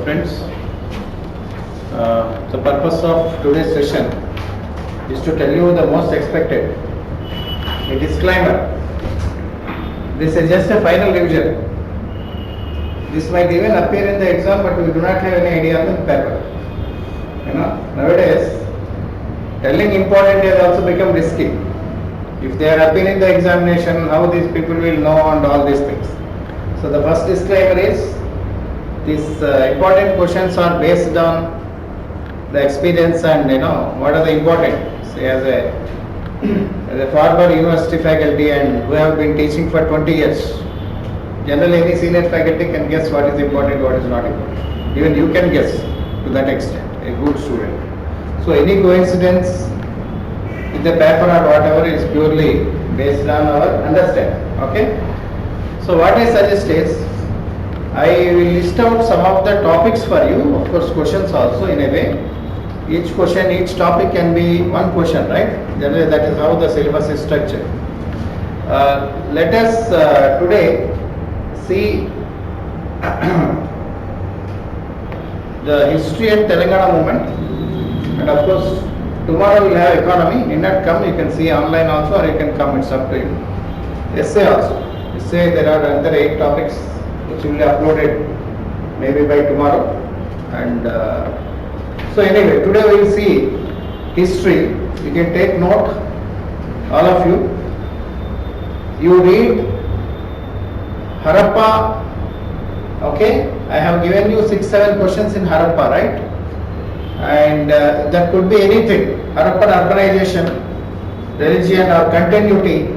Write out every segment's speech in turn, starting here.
friends. The purpose of today's session is to tell you the most expected. A disclaimer. This is just a final revision. This might even appear in the exam, but we do not have any idea on the paper. Nowadays, telling important has also become risky. If they are appearing in the examination, how these people will know and all these things. So the first disclaimer is, these important questions are based on the experience and what are the important. Say as a former university faculty and who have been teaching for 20 years, generally any senior faculty can guess what is important, what is not important. Even you can guess to that extent, a good student. So any coincidence in the paper or whatever is purely based on our understanding. Okay. So what I suggest is, I will list out some of the topics for you, of course questions also in a way. Each question, each topic can be one question, right? Generally that is how the syllabus is structured. Let us today see the history and Telangana movement, and of course tomorrow we will have economy. Need not come, you can see online also, or you can come, it's up to you. Essay also. Essay, there are another 8 topics which will be uploaded maybe by tomorrow. And so anyway, today we will see history. You can take note, all of you. You read Harappa. Okay, I have given you 6-7 questions in Harappa, right? And that could be anything. Harappan urbanization, religion or continuity,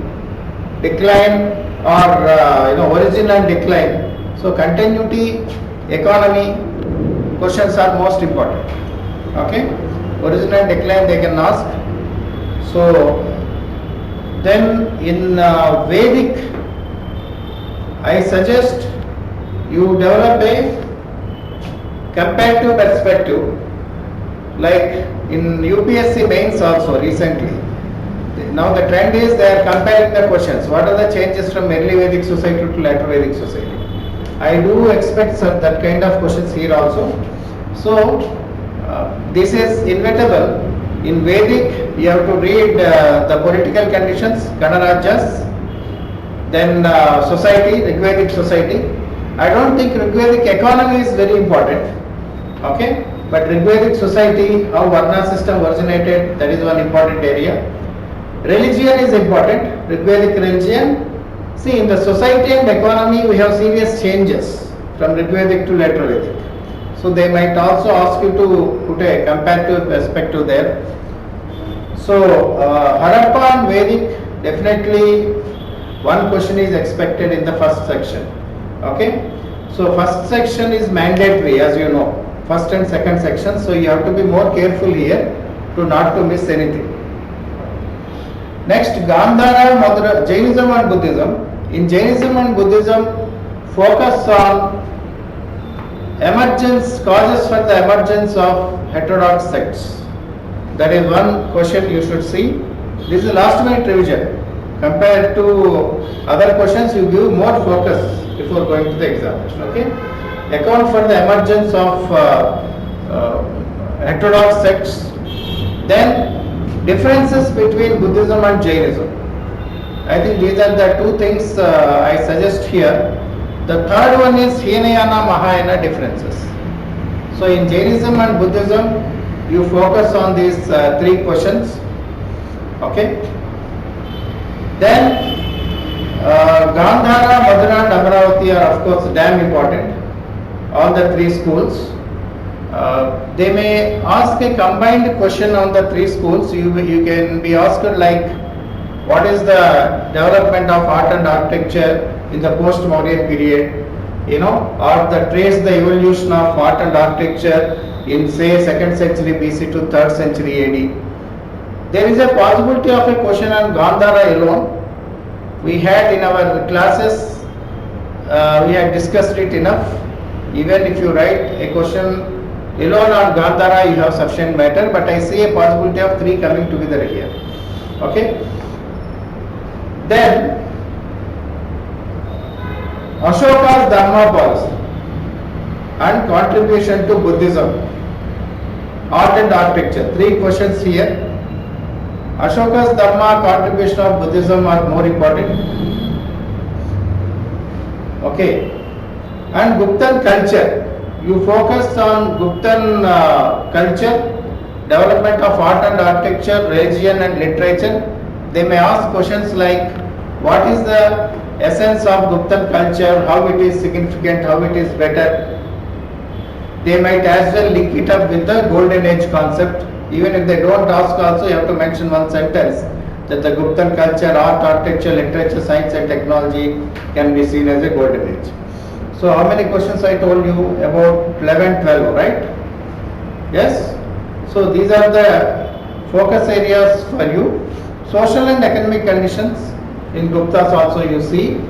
decline or origin and decline. So continuity, economy questions are most important. Okay, origin and decline they can ask. So then in Vedic, I suggest you develop a comparative perspective. Like in UPSC mains also recently. Now the trend is they are comparing the questions. What are the changes from early Vedic society to later Vedic society? I do expect that kind of questions here also. So this is inevitable. In Vedic you have to read the political conditions, Ganarajas, then society, Rigvedic society. I don't think Rigvedic economy is very important. Okay? But Rigvedic society, how Varna system originated, that is one important area. Religion is important, Rigvedic religion. See, in the society and economy we have serious changes from Rigvedic to later Vedic. So they might also ask you to put a comparative perspective there. So Harappa and Vedic, definitely one question is expected in the first section. Okay? So first section is mandatory, as you know. First and second section, so you have to be more careful here to not to miss anything. Next, Gandhara, Madhura, Jainism and Buddhism. In Jainism and Buddhism, focus on causes for the emergence of heterodox sects. That is one question you should see. This is last minute revision. Compared to other questions, you give more focus before going to the examination. Okay? Account for the emergence of heterodox sects. Then differences between Buddhism and Jainism. I think these are the 2 things I suggest here. The third one is Hinayana Mahayana differences. So in Jainism and Buddhism, you focus on these 3 questions. Okay. Then Gandhara, Madhura and Amaravati are of course damn important. All the 3 schools. They may ask a combined question on the 3 schools. You can be asked like, what is the development of art and architecture in the post-Mauryan period, or trace the evolution of art and architecture in say 2nd century BC to 3rd century AD. There is a possibility of a question on Gandhara alone. We had in our classes, we had discussed it enough. Even if you write a question alone on Gandhara, you have sufficient matter, but I see a possibility of 3 coming together here. Okay? Then Ashoka's Dharma policy. and contribution to Buddhism. Art and architecture. 3 questions here. Ashoka's Dharma, contribution of Buddhism are more important. Okay. And Guptan culture. You focus on Guptan culture, development of art and architecture, religion and literature. They may ask questions like, what is the essence of Guptan culture, how it is significant, how it is better. They might as well link it up with the golden age concept. Even if they don't ask also, you have to mention one sentence that the Guptan culture, art, architecture, literature, science and technology can be seen as a golden age. So how many questions I told you? About 11, 12, right? Yes? So these are the focus areas for you. Social and economic conditions in Gupta's also you see.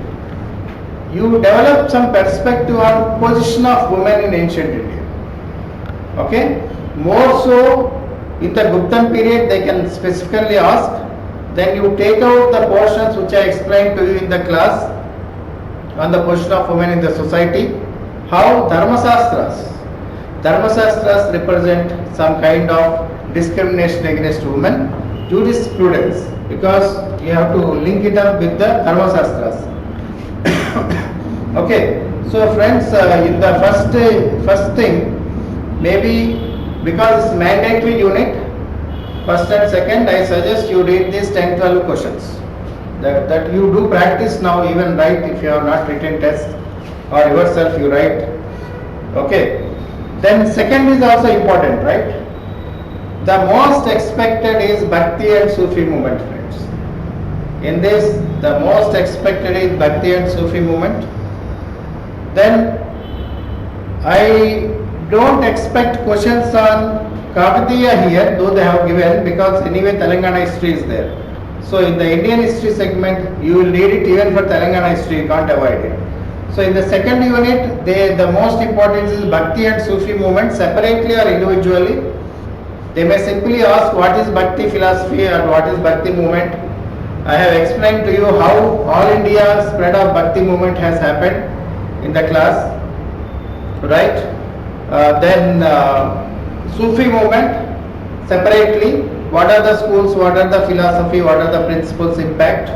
You develop some perspective on position of women in ancient India. Okay? More so in the Guptan period they can specifically ask. Then you take out the portions which I explained to you in the class on the position of women in the society. How Dharmasastras represent some kind of discrimination against women. Jurisprudence, because you have to link it up with the Dharmasastras. Okay, so friends, in the first thing, maybe because it's mandatory unit, first and second, I suggest you read these 10-12 questions. That you do practice now, even write if you have not written test or yourself you write. Okay. Then second is also important, right? The most expected is Bhakti and Sufi movement, friends. In this, the most expected is Bhakti and Sufi movement. Then I don't expect questions on Kakatiya here, though they have given, because anyway Telangana history is there. So in the Indian history segment, you will read it even for Telangana history, you can't avoid it. So in the second unit, the most important is Bhakti and Sufi movement, separately or individually. They may simply ask what is Bhakti philosophy or what is Bhakti movement. I have explained to you how all India spread of Bhakti movement has happened in the class, right? Then Sufi movement, separately, what are the schools, what are the philosophy, what are the principles impact.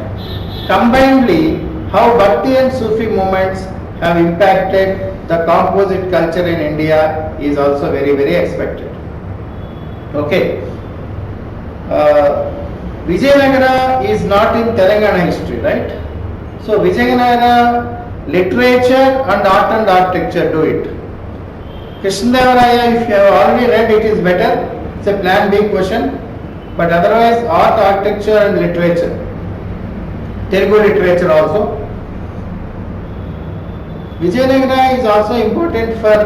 Combinedly, how Bhakti and Sufi movements have impacted the composite culture in India is also very, very expected. Okay. Vijayanagara is not in Telangana history, right? So Vijayanagara literature and art and architecture do it. Krishnadevaraya, if you have already read, it is better. It's a plan B question. But otherwise, art, architecture and literature. Telugu literature also. Vijayanagara is also important for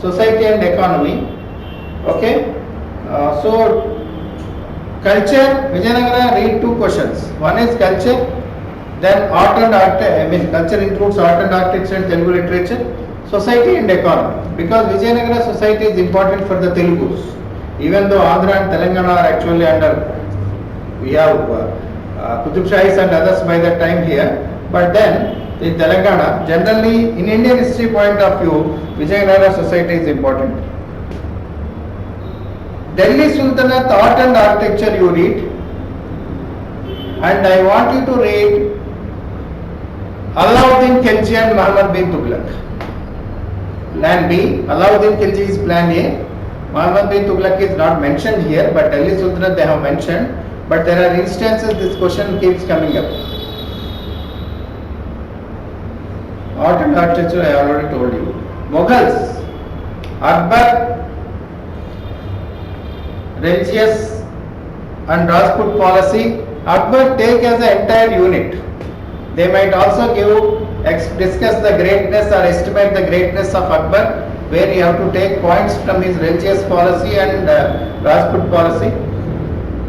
society and economy. Okay. So culture, Vijayanagara, read 2 questions. One is culture, then art and architecture. Culture includes art and architecture and Telugu literature. Society and economy. Because Vijayanagara society is important for the Telugus. Even though Andhra and Telangana are actually under, we have Qutub Shahis and others by that time here. But then in Telangana, generally in Indian history point of view, Vijayanagara society is important. Delhi Sultanate art and architecture you read, and I want you to read Alauddin Khilji and Muhammad bin Tughlaq. Plan B, Alauddin Khilji is plan A. Muhammad bin Tughlaq is not mentioned here, but Delhi Sultanate they have mentioned. But there are instances this question keeps coming up. Art and architecture I already told you. Mughals, Akbar, religious and Rajput policy. Akbar take as an entire unit. They might also discuss the greatness or estimate the greatness of Akbar, where you have to take points from his religious policy and Rajput policy.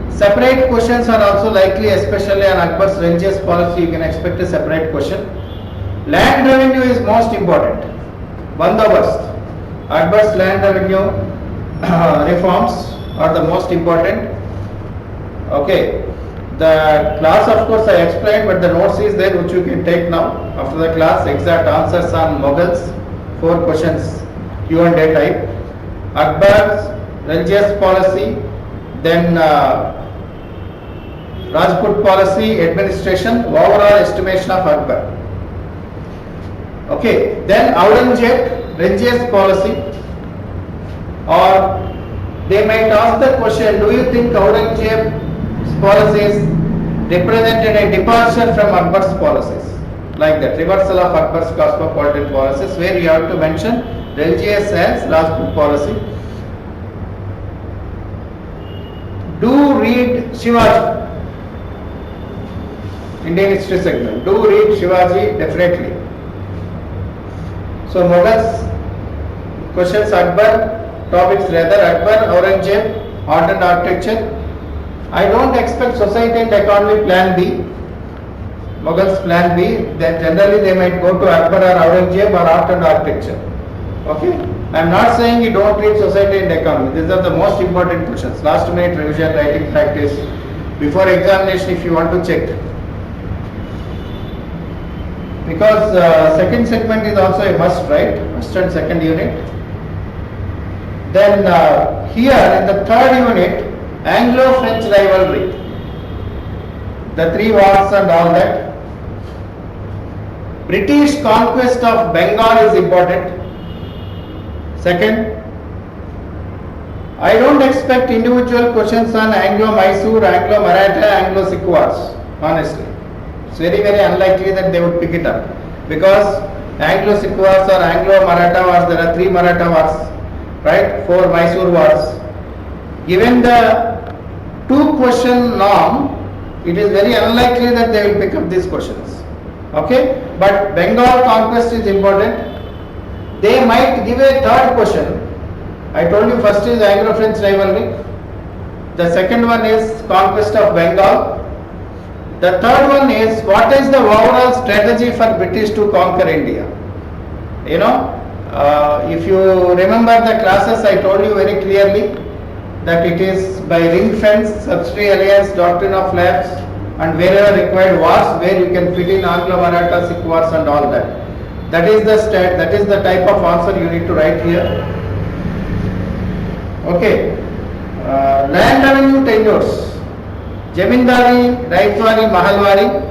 Separate questions are also likely, especially on Akbar's religious policy. You can expect a separate question. Land revenue is most important. Bandobast. Akbar's land revenue reforms are the most important. Okay. The class, of course, I explained, but the notes is there which you can take now. After the class, exact answers on Mughals, 4 questions Q&A type. Akbar's religious policy, then Rajput policy, administration, overall estimation of Akbar. Okay, then Aurangzeb, religious policy, or they might ask the question, do you think Aurangzeb's policies represented a departure from Akbar's policies? Like that, reversal of Akbar's cosmopolitan policies, where you have to mention religious as Rajput policy. Do read Shivaji, Indian history segment. Do read Shivaji, definitely. So Mughals, questions Akbar, topics rather Akbar, Aurangzeb, art and architecture. I don't expect society and economy plan B. Mughals plan B, then generally they might go to Akbar or Aurangzeb or art and architecture. Okay? I am not saying you don't read society and economy. These are the most important questions. Last minute revision, writing practice, before examination if you want to check. Because second segment is also a must, right? First and second unit. Then here in the third unit, Anglo-French rivalry. The three wars and all that. British conquest of Bengal is important. Second, I don't expect individual questions on Anglo-Mysore, Anglo-Maratha, Anglo-Sikh wars, honestly. It's very, very unlikely that they would pick it up. Because Anglo-Sikh wars or Anglo-Maratha wars, there are 3 Maratha wars, right? 4 Mysore wars. Given the 2-question norm, it is very unlikely that they will pick up these questions. Okay? But Bengal conquest is important. They might give a third question. I told you first is Anglo-French rivalry. The second one is conquest of Bengal. The third one is what is the overall strategy for British to conquer India? You know, if you remember the classes, I told you very clearly that it is by ring fence, subsidiary alliance, doctrine of lapse, and wherever required wars, where you can fit in Anglo-Maratha, Sikh wars and all that. That is the type of answer you need to write here. Okay. Land revenue tenures. Jamindari, Raitwari, Mahalwari.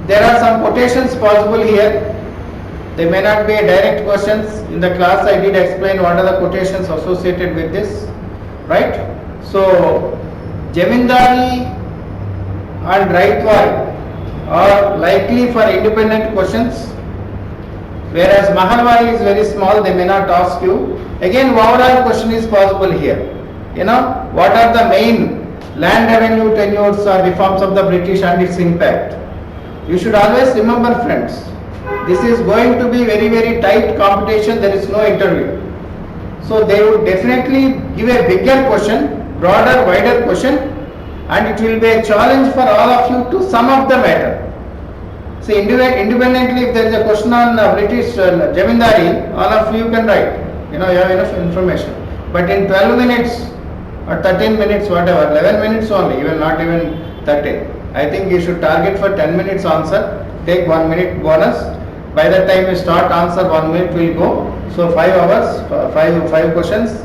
There are some quotations possible here. They may not be direct questions. In the class I did explain what are the quotations associated with this. Right? So, Jamindari and Raitwari are likely for independent questions, whereas Mahalwari is very small, they may not ask you. Again, overall question is possible here. You know, what are the main land revenue tenures or reforms of the British and its impact? You should always remember, friends, this is going to be very, very tight competition, there is no interview. So they would definitely give a bigger question, broader, wider question, and it will be a challenge for all of you to sum up the matter. See, independently, if there is a question on British Jamindari, all of you can write. You know, you have enough information. But in 12 minutes or 13 minutes, whatever, 11 minutes only, even not even 13. I think you should target for 10 minutes answer, take 1 minute bonus. By the time you start answer, 1 minute will go. So 5 hours, 5 questions,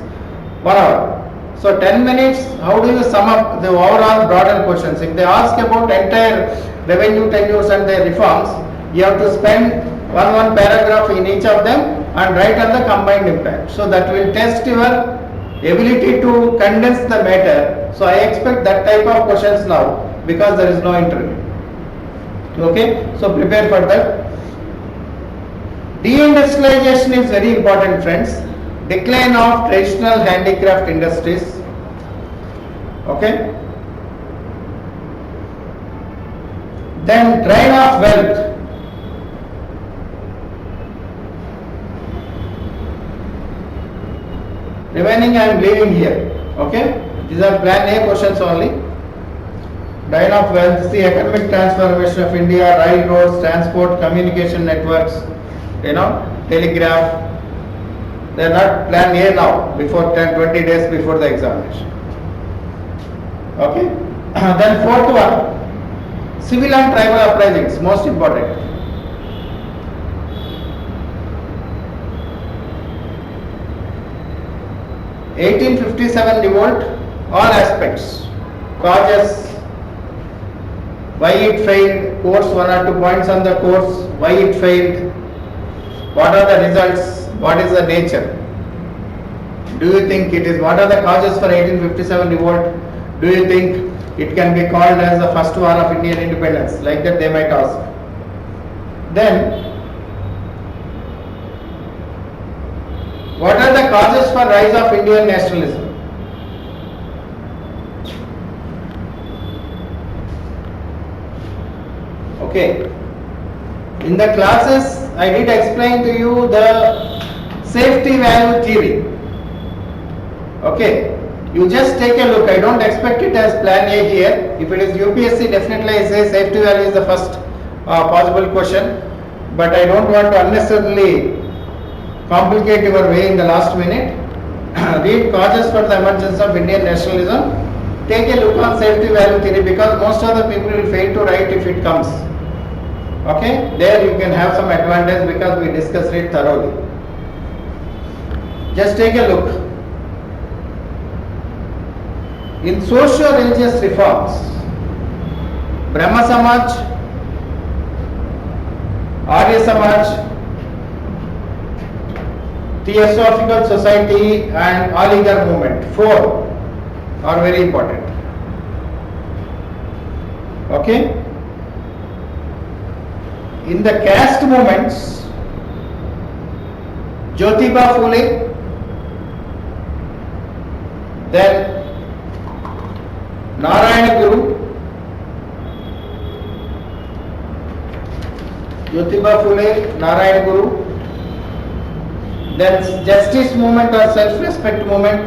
1 hour. So 10 minutes, how do you sum up the overall broader questions? If they ask about entire revenue tenures and their reforms, you have to spend one paragraph in each of them and write on the combined impact. So that will test your ability to condense the matter. So I expect that type of questions now because there is no interview. Okay, so prepare for that. Deindustrialization is very important, friends. Decline of traditional handicraft industries. Okay. Then drain of wealth. Remaining I am leaving here. Okay. These are plan A questions only. Drain of wealth, the economic transformation of India, railroads, transport, communication networks, telegraph. They are not plan A now, before 10-20 days before the examination. Okay. Then fourth one, civil and tribal uprisings, most important. 1857 revolt, all aspects, causes, why it failed, course, 1 or 2 points on the course, why it failed, what are the results, what is the nature. Do you think it is, what are the causes for 1857 revolt? Do you think it can be called as the first war of Indian independence? Like that they might ask. Then, what are the causes for rise of Indian nationalism? Okay. In the classes, I did explain to you the safety valve theory. Okay. You just take a look. I don't expect it as plan A here. If it is UPSC, definitely I say safety valve is the first possible question. But I don't want to unnecessarily complicate your way in the last minute. Read causes for the emergence of Indian nationalism. Take a look on safety valve theory, because most of the people will fail to write if it comes. Okay, there you can have some advantage because we discussed it thoroughly. Just take a look. In socio-religious reforms, Brahma Samaj, Arya Samaj, Theosophical Society and Aligarh movement, 4 are very important. Okay? In the caste movements, Jyotiba Phule, then Narayana Guru, Jyotiba Phule, Narayana Guru, then justice movement or self-respect movement,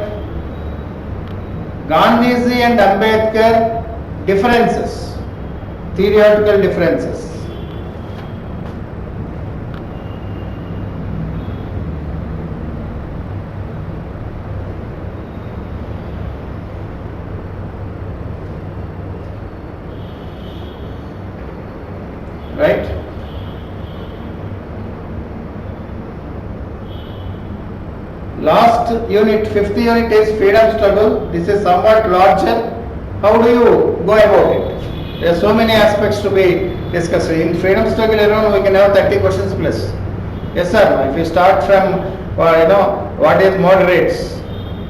Gandhiji and Ambedkar, differences, theoretical differences. Right? Last unit, 5th unit is freedom struggle. This is somewhat larger. How do you go about it? There are so many aspects to be discussed. In freedom struggle alone, we can have 30 questions plus. Yes, sir. If you start from, what is moderates?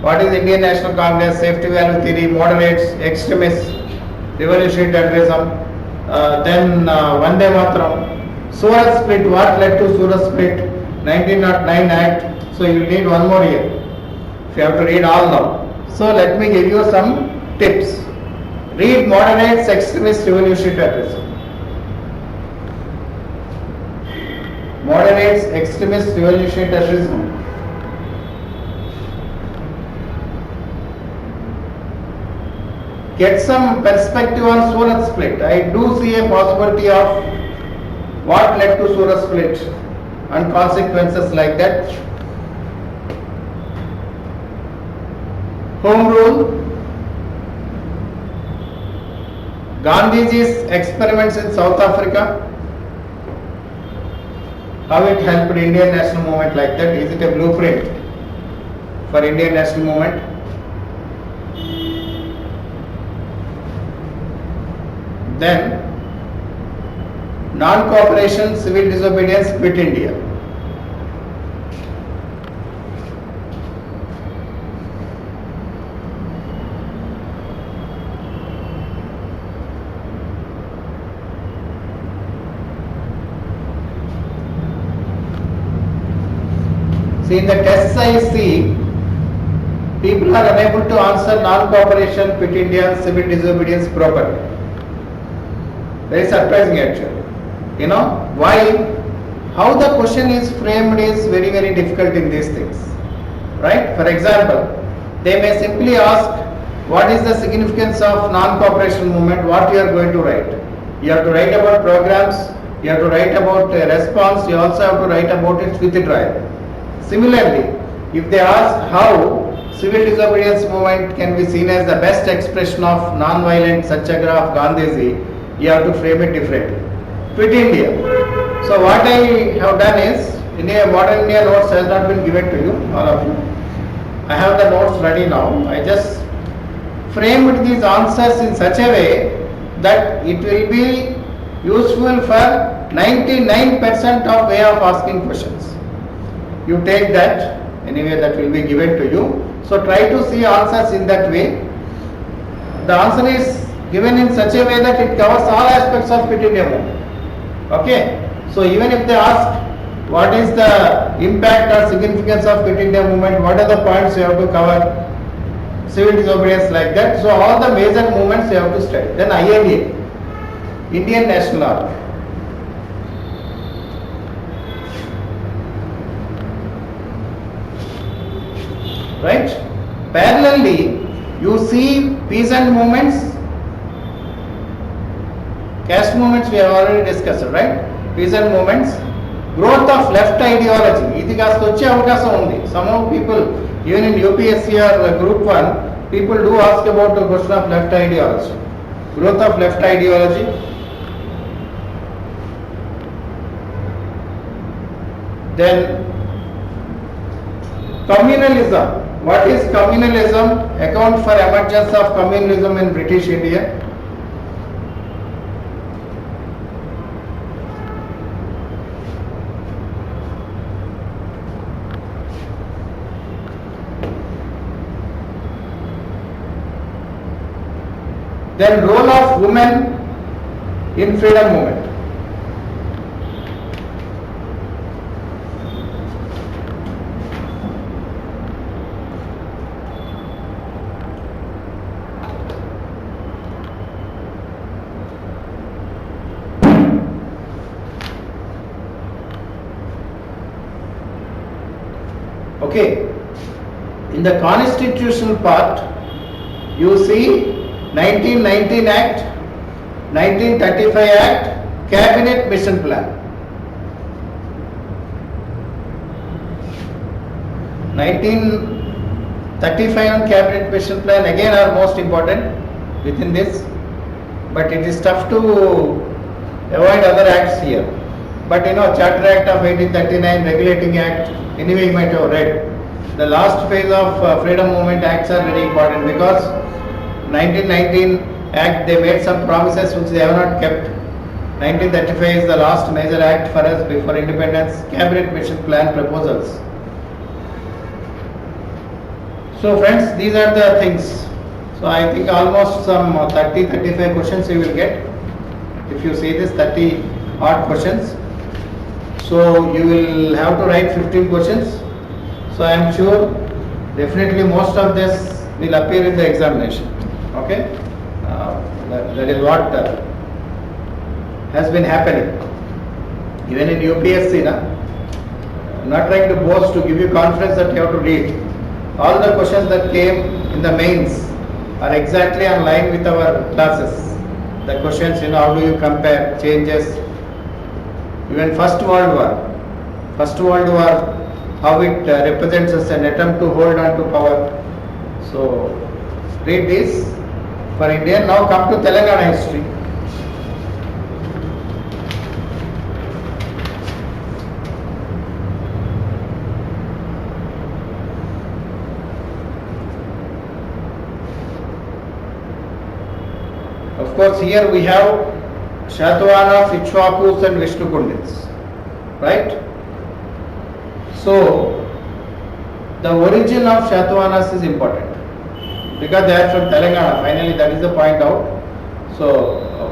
What is Indian National Congress? Safety valve theory, moderates, extremists, revolutionary terrorism, then Vande Mataram. Surat split, what led to Surat split? 1909 Act. So you need one more year if you have to read all now. So let me give you some tips. Read moderates, extremist, revolutionary terrorism. Moderates, extremist, revolutionary terrorism. Get some perspective on Surat split. I do see a possibility of what led to Surat split and consequences like that. Home rule, Gandhiji's experiments in South Africa, how it helped Indian national movement like that. Is it a blueprint for Indian national movement? Then non-cooperation, civil disobedience, quit India. See, in the tests I see, people are unable to answer non-cooperation, quit India, civil disobedience properly. Very surprising actually. You know, why? How the question is framed is very, very difficult in these things. Right? For example, they may simply ask, what is the significance of non-cooperation movement? What you are going to write? You have to write about programs, you have to write about a response, you also have to write about its withdrawal. Similarly, if they ask how civil disobedience movement can be seen as the best expression of non-violent satyagraha of Gandhiji, you have to frame it differently. Quit India. So what I have done is, in a modern India notes has not been given to you, all of you. I have the notes ready now. I just framed these answers in such a way that it will be useful for 99% of way of asking questions. You take that, anyway that will be given to you. So try to see answers in that way. The answer is given in such a way that it covers all aspects of fit India movement. Okay. So even if they ask what is the impact or significance of fit India movement, what are the points you have to cover, civil disobedience, like that. So all the major movements you have to study. Then INA, Indian National Army. Right? Parallelly, you see peasant movements, caste movements we have already discussed, right? Peasant movements, growth of left ideology. ఇది కాస్త వచ్చే అవకాశం ఉంది. Some of people, even in UPSC or Group 1, people do ask about the question of left ideology. Growth of left ideology. Then communalism. What is communalism? Account for emergence of communalism in British India. Then role of women in freedom movement. Okay, in the constitutional part, you see 1919 Act, 1935 Act, Cabinet Mission Plan. 1935 and Cabinet Mission Plan again are most important within this, but it is tough to avoid other acts here. But you know, Charter Act of 1839, Regulating Act, anyway you might have read. The last phase of freedom movement acts are very important because 1919 Act, they made some promises which they have not kept. 1935 is the last major act for us before independence. Cabinet Mission Plan proposals. So friends, these are the things. So I think almost some 30-35 questions you will get. If you see this 30 odd questions. So you will have to write 15 questions. So I am sure definitely most of this will appear in the examination. Okay, that is what has been happening. Even in UPSC, I'm not trying to boast to give you confidence that you have to read. All the questions that came in the mains are exactly in line with our classes. The questions, you know, how do you compare changes? Even First World War, how it represents as an attempt to hold on to power. So read this for India. Now come to Telangana history. Of course, here we have Shatavahanas, Ikshvakus and Vishnukundins, right? So the origin of Shatavahanas is important because they are from Telangana. Finally, that is the point out. So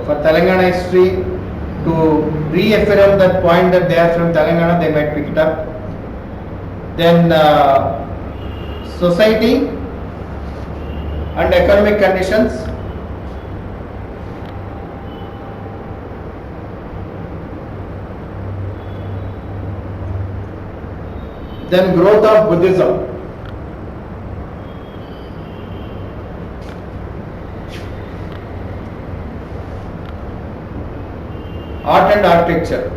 for Telangana history, to reaffirm that point that they are from Telangana, they might pick it up. Then society and economic conditions. Then growth of Buddhism. Art and architecture.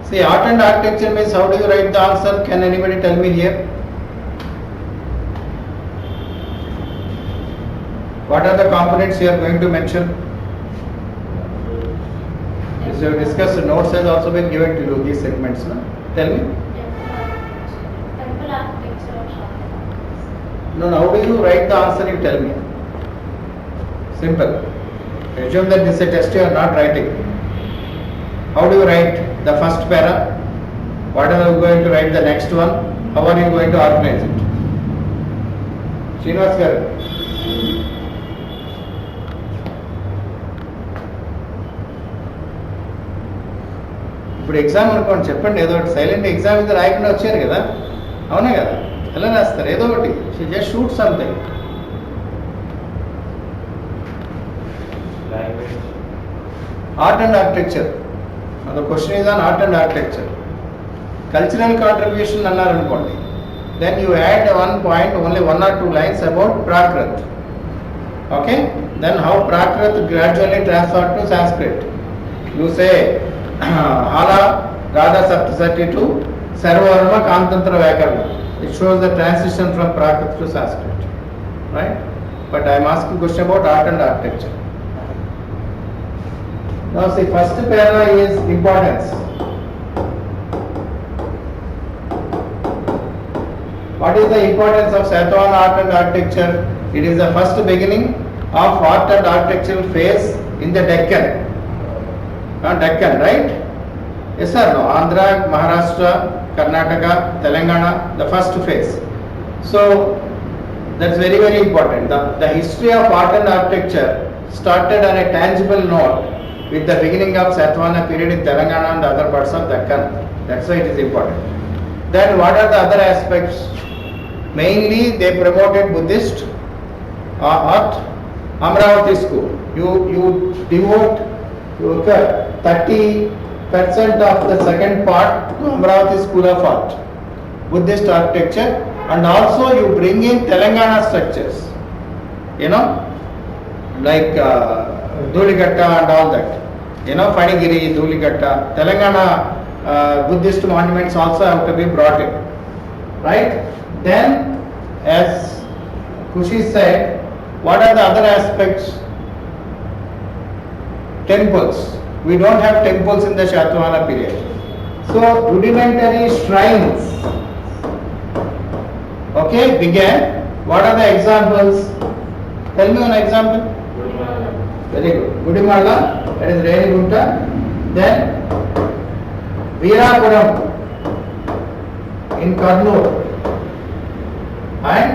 See, art and architecture means how do you write the answer? Can anybody tell me here? What are the components you are going to mention? As you have discussed, the notes has also been given to you, these segments. No? Tell me. No, how do you write the answer? You tell me. Simple. Assume that this is a test you are not writing. How do you write the first para? What are you going to write the next one? How are you going to organize it? Srinivas garu. ఇప్పుడు exam అనుకోండి, చెప్పండి ఏదో ఒకటి. Silent exam ఇది రాయకుండా వచ్చారు కదా, అవునా కదా? ఎలా రాస్తారు? ఏదో ఒకటి. Just shoot something. Art and architecture. The question is on art and architecture. Cultural contribution అన్నారు అనుకోండి, then you add one point, only 1 or 2 lines about Prakrit. Okay? Then how Prakrit gradually transferred to Sanskrit. You say Hala Radha Saptasati to Sarvarma Kantantra Vyakarna. It shows the transition from Prakrit to Sanskrit. Right? But I am asking question about art and architecture. Now see, first para is importance. What is the importance of Satavahana art and architecture? It is the first beginning of art and architectural phase in the Deccan. Deccan, right? Yes or no? Andhra, Maharashtra, Karnataka, Telangana, the first phase. So that's very, very important. The history of art and architecture started on a tangible note with the beginning of Satavahana period in Telangana and other parts of Deccan. That's why it is important. Then what are the other aspects? Mainly they promoted Buddhist art. Amravati school. You devote 30% of the second part to Amravati school of art, Buddhist architecture, and also you bring in Telangana structures. You know, like Dhuligatta and all that. You know, Fanigiri, Dhuligatta, Telangana Buddhist monuments also have to be brought in. Right? Then, as Kushi said, what are the other aspects? Temples. We don't have temples in the Satavahana period. So, rudimentary shrines, okay, began. What are the examples? Tell me one example. Very good. Gudimala, that is Renigunta. Then Veerapuram in Kurnool, and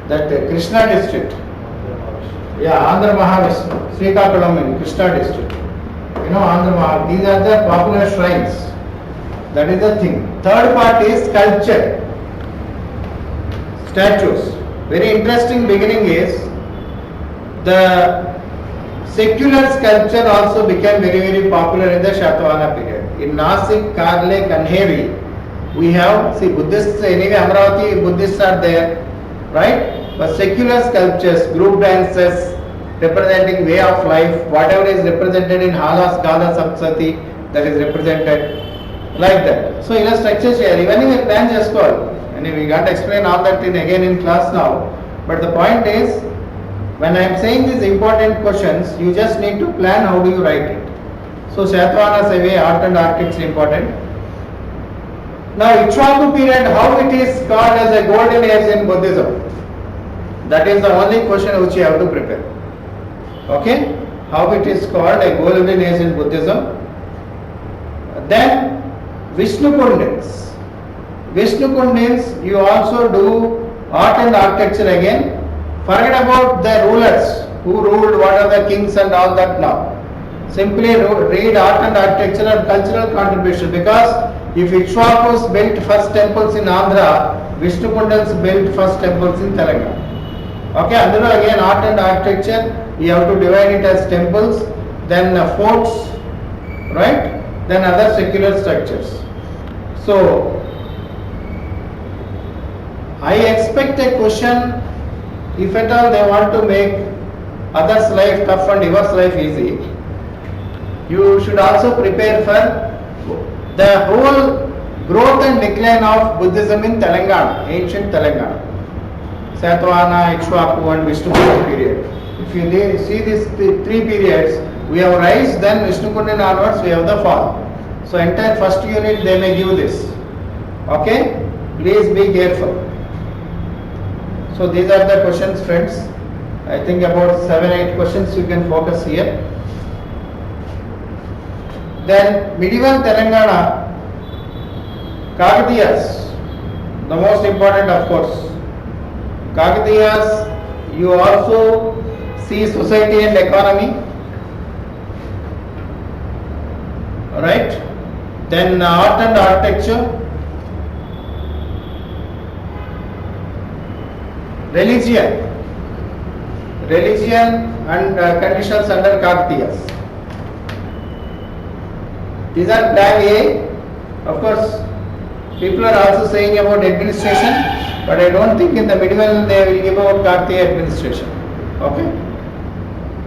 that Krishna district. Yeah, Andhra Mahavishnu, Srikakulam in Krishna district. You know, Andhra Mahavishnu. These are the popular shrines. That is the thing. Third part is sculpture. Statues. Very interesting beginning is the secular sculpture also became very, very popular in the Satavahana period. In Nasik, Karle, Kanheri, we have, see, Buddhists, anyway, Amravati Buddhists are there, right? But secular sculptures, group dances, representing way of life, whatever is represented in Halas, Gala, Sapsati, that is represented like that. So, in a structure here, even if a plan just called, and we can't explain all that again in class now, but the point is, when I am saying these important questions, you just need to plan how do you write it. So Satavahana way, art and architecture important. Now Ikshvaku period, how it is called as a golden age in Buddhism? That is the only question which you have to prepare. Okay? How it is called a golden age in Buddhism. Then Vishnu Kundins. Vishnu Kundins, you also do art and architecture again. Forget about the rulers who ruled, what are the kings and all that now. Simply read art and architecture and cultural contribution, because if Ikshvakus built first temples in Andhra, Vishnu Kundins built first temples in Telangana. Okay, Andhra again art and architecture, you have to divide it as temples, then forts, right? Then other secular structures. So, I expect a question. If at all they want to make others' life tough and yours life easy, you should also prepare for the whole growth and decline of Buddhism in Telangana, ancient Telangana. Satavahana, Ikshvaku and Vishnu Kundin period. If you see these three periods, we have rise, then Vishnu Kundin onwards we have the fall. So entire first unit they may give this. Okay? Please be careful. So these are the questions, friends. I think about 7-8 questions you can focus here. Then medieval Telangana, Kakatiyas, the most important of course. Kakatiyas, you also see society and economy, right? Then art and architecture, religion and conditions under Kakatiyas. These are plan A. Of course, people are also saying about administration, but I don't think in the medieval they will give about Kakatiya administration. Okay?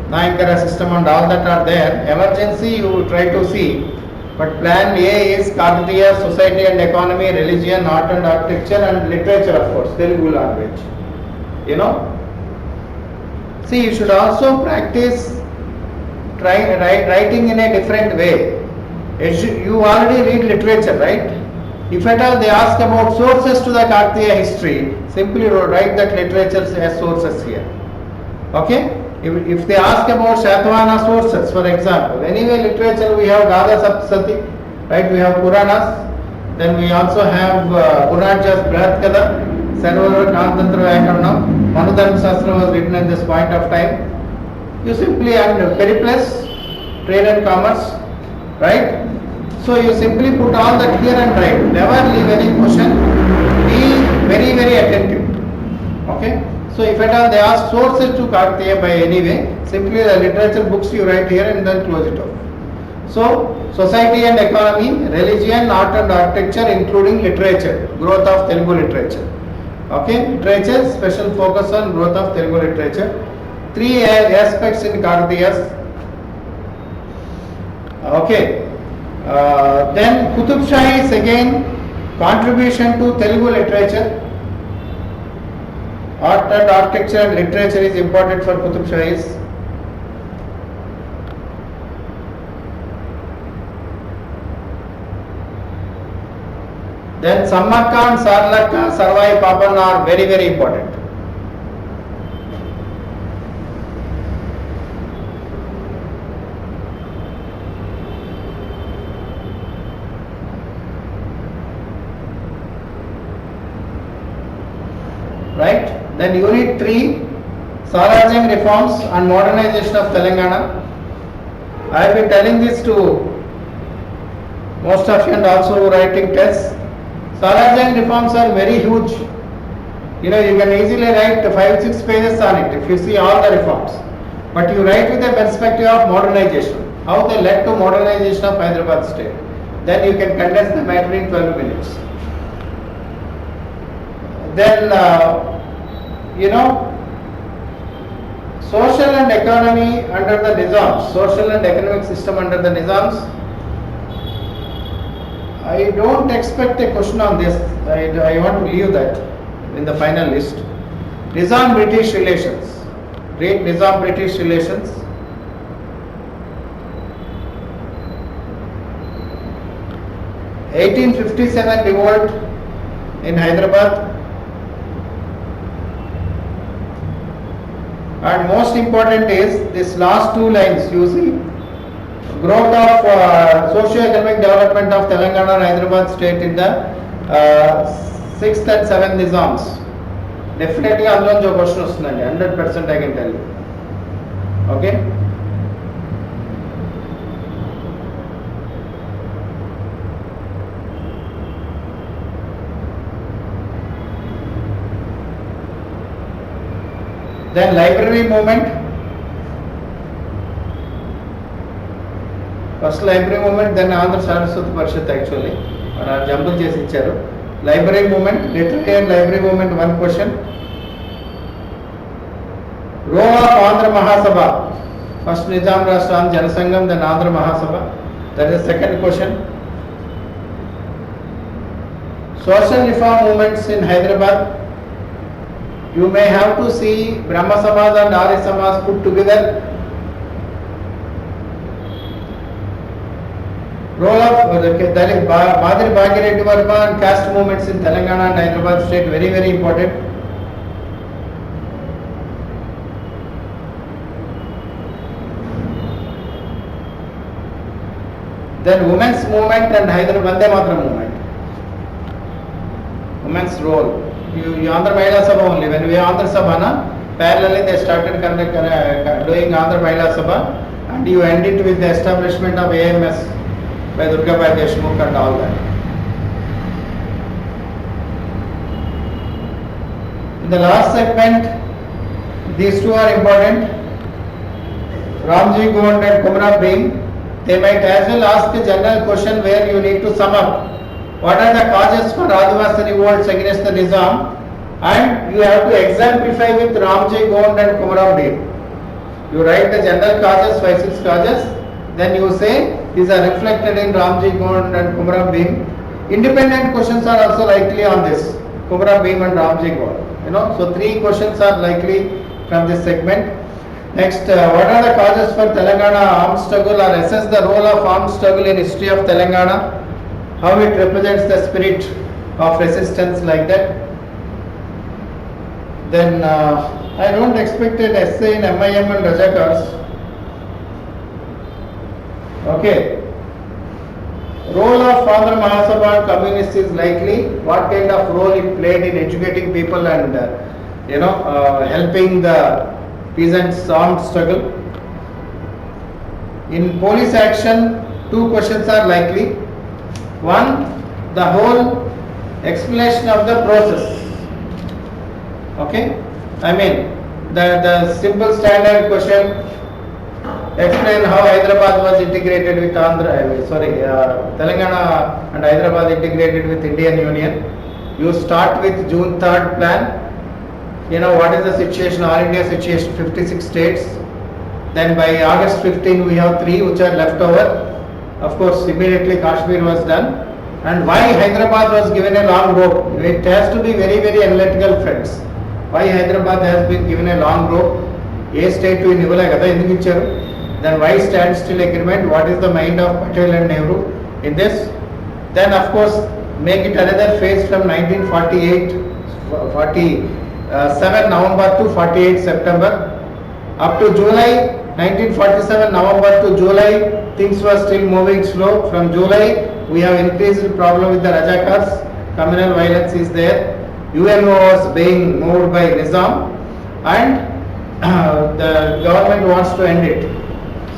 Nayankara system and all that are there. Emergency you try to see, but plan A is Kakatiya, society and economy, religion, art and architecture and literature of course, Telugu language. You know? See, you should also practice writing in a different way. You already read literature, right? If at all they ask about sources to the Kakatiya history, simply write that literature as sources here. Okay? If they ask about Shatavahana sources, for example, anyway literature we have Gada Saptati, right? We have Puranas, then we also have Puranajas Brahat Kada, Sarvara Kantantra Vyakaranam, Manudharma Shastra was written at this point of time. You simply add Periplus, trade and commerce, right? So you simply put all that here and write. Never leave any question. Be very, very attentive. Okay? So if at all they ask sources to Kakatiya by any way, simply the literature books you write here and then close it off. So society and economy, religion, art and architecture including literature, growth of Telugu literature. Okay? Literature, special focus on growth of Telugu literature. 3 aspects in Kakatiyas. Okay. Then Qutub Shahi is again contribution to Telugu literature. Art and architecture and literature is important for Qutub Shahis. Then Sammakka and Sarlakka, Sarvai Papanna are very, very important. Right? Then unit 3, Swarajyam reforms and modernization of Telangana. I have been telling this to most of you and also writing tests. Swarajyam reforms are very huge. You know, you can easily write 5-6 pages on it if you see all the reforms. But you write with a perspective of modernization, how they led to modernization of Hyderabad state. Then you can condense the matter in 12 minutes. Then, you know, social and economy under the Nizams, social and economic system under the Nizams. I don't expect a question on this. I want to leave that in the final list. Nizam-British relations. Read Nizam-British relations. (1857) revolt in Hyderabad. And most important is this last 2 lines you see. Growth of socio-economic development of Telangana and Hyderabad state in the 6th and 7th Nizams. Definitely అందులో ఒక question వస్తుందండి 100% I can tell you. Okay? Then library movement. First library movement, then Andhra Saraswati Parishad actually. Jumble chesi icharu. Library movement, literary and library movement, one question. Role of Andhra Mahasabha. First Nizam Rashtra Janasangam, then Andhra Mahasabha. That is second question. Social reform movements in Hyderabad. You may have to see Brahma Samaj and Arya Samaj put together. Role of Madhuri Bhagireddy Varma and caste movements in Telangana and Hyderabad state, very, very important. Then women's movement and Hyderabad Vande Mataram movement. Women's role. You Andhra Mahila Sabha only. When we Andhra Sabha, parallelly they started doing Andhra Mahila Sabha, and you end it with the establishment of AMS by Durgabai Deshmukh and all that. In the last segment, these two are important. Ramji Gond and Kumra Bhim. They might as well ask a general question where you need to sum up what are the causes for Adivasi revolts against the Nizam, and you have to exemplify with Ramji Gond and Kumra Bhim. You write the general causes, 5-6 causes, then you say these are reflected in Ramji Gond and Kumra Bhim. Independent questions are also likely on this, Kumra Bhim and Ramji Gond. So 3 questions are likely from this segment. Next, what are the causes for Telangana armed struggle, or assess the role of armed struggle in history of Telangana, how it represents the spirit of resistance, like that. Then I don't expect an essay in MIM and Rajakars. Okay. Role of Andhra Mahasabha and communists is likely. What kind of role it played in educating people and helping the peasants' armed struggle. In police action, 2 questions are likely. One, the whole explanation of the process. Okay, I mean the simple standard question, explain how Hyderabad was integrated with Telangana and Hyderabad integrated with Indian Union. You start with June 3rd plan. What is the situation, all India situation, 56 states. Then by August 15 we have 3 which are left over. Of course, immediately Kashmir was done. And why Hyderabad was given a long rope? It has to be very, very analytical, friends. Why Hyderabad has been given a long rope? A state to Nivala Gada in the Then why standstill agreement? What is the mind of Patel and Nehru in this? Then of course make it another phase from 47 November to 48 September. Up to July 1947 November to July, things were still moving slow. From July, we have increased problem with the Rajakars. Communal violence is there. UNO was being moved by Nizam, and the government wants to end it.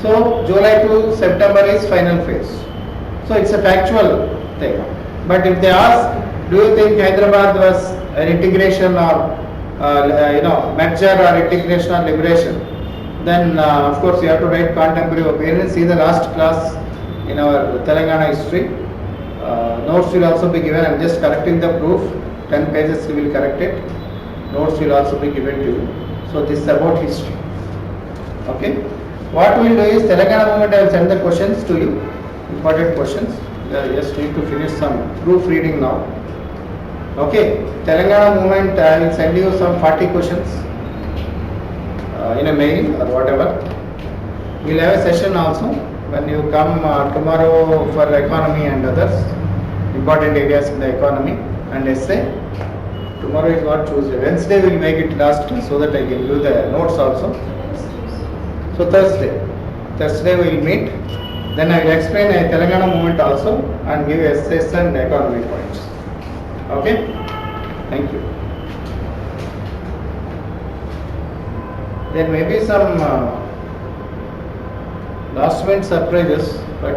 So July to September is final phase. So it's a factual thing. But if they ask, do you think Hyderabad was an integration or merger or integration or liberation? Then of course you have to write contemporary opinion. See the last class in our Telangana history. Notes will also be given. I am just correcting the proof. 10 pages we will correct it. Notes will also be given to you. So this is about history. Okay. What we will do is Telangana movement, I will send the questions to you. Important questions. Just need to finish some proofreading now. Okay. Telangana movement, I will send you some 40 questions in a mail or whatever. We will have a session also when you come tomorrow for economy and others, important areas in the economy and essay. Tomorrow is what, Tuesday. Wednesday we will make it last so that I can do the notes also. So Thursday we will meet. Then I will explain a Telangana movement also and give essays and economy points. Okay? Thank you. There may be some last minute surprises, but